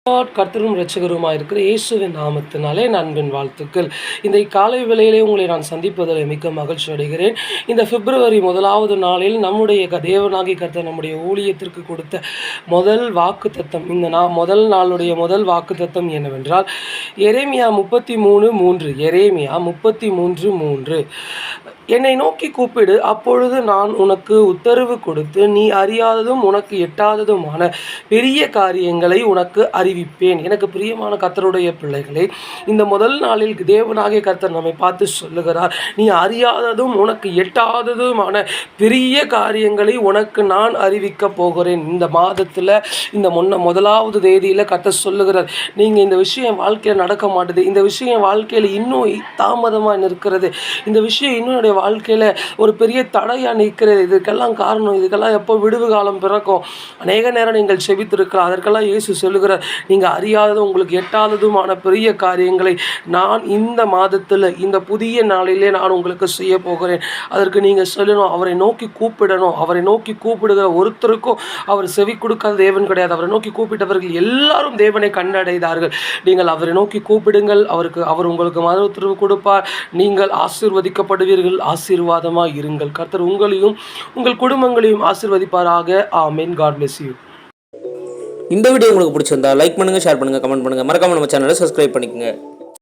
கர்த்தரும் இரட்சகருமாய் இருக்கிற இயேசுவின் நாமத்தினாலே அன்பின் வாழ்த்துக்கள். இந்த காலை வேளையிலே உங்களை நான் சந்திப்பதில் மிக்க மகிழ்ச்சி அடைகிறேன். இந்த பிப்ரவரி முதலாவது நாளில் நம்முடைய தேவனாகிய கர்த்தர் நம்முடைய ஊழியத்திற்கு கொடுத்த முதல் வாக்குத்தத்தம், இந்த முதல் நாளுடைய முதல் வாக்குத்தத்தம் என்னவென்றால் எரேமியா 33:3. எரேமியா 33:3. என்னை நோக்கி கூப்பிடு, அப்பொழுது நான் உனக்கு உத்தரவு கொடுத்து நீ அறியாததும் உனக்கு எட்டாததுமான பெரிய காரியங்களை உனக்கு அறிவிப்பேன். எனக்கு பிரியமான கர்த்தருடைய பிள்ளைகளே, இந்த முதல் நாளில் தேவனாகிய கர்த்தர் நம்மை பார்த்து சொல்லுகிறார், நீ அறியாததும் உனக்கு எட்டாததுமான பெரிய காரியங்களை உனக்கு நான் அறிவிக்க போகிறேன். இந்த மாதத்தில் இந்த முதலாவது தேதியில் கர்த்தர் சொல்லுகிறார், நீங்கள் இந்த விஷயம் வாழ்க்கையில் நடக்க மாட்டுது, இந்த விஷயம் வாழ்க்கையில் இன்னும் தாமதமாக நிற்கிறது, இந்த விஷயம் இன்னும் வாழ்க்கையில் ஒரு பெரிய தடையாக நிற்கிறது. இதுக்கெல்லாம் காரணம், இதுக்கெல்லாம் எப்போ விடுவு காலம் பிறக்கும்? அநேக நேரம் நீங்கள் செபித்திருக்கலாம். அதற்கெல்லாம் இயேசு சொல்லுகிறார், நீங்கள் அறியாததும் உங்களுக்கு எட்டாததுமான பெரிய காரியங்களை நான் இந்த மாதத்தில் இந்த புதிய நாளிலே நான் உங்களுக்கு செய்ய போகிறேன். அதற்கு நீங்கள் சொல்லணும், அவரை நோக்கி கூப்பிடணும். அவரை நோக்கி கூப்பிடுகிற ஒருத்தருக்கும் அவர் செவி கொடுக்காத தேவன் கிடையாது. அவரை நோக்கி கூப்பிட்டவர்கள் எல்லாரும் தேவனை கண்டடைந்தார்கள். நீங்கள் அவரை நோக்கி கூப்பிடுங்கள், அவர் உங்களுக்கு மறு உத்தரவு கொடுப்பார். நீங்கள் ஆசீர்வதிக்கப்படுவீர்கள், ஆசீர்வாதமாக இருங்கள். கர்த்தர் உங்களையும் உங்கள் குடும்பங்களையும் ஆசீர்வதிப்பாராக. ஆமென். God bless you. இந்த வீடியோ உங்களுக்கு பிடிச்சிருந்தா லைக் பண்ணுங்க, ஷேர் பண்ணுங்க, கமெண்ட் பண்ணுங்க. மறக்காம நம்ம சேனலை சப்ஸ்கிரைப் பண்ணிக்கங்க.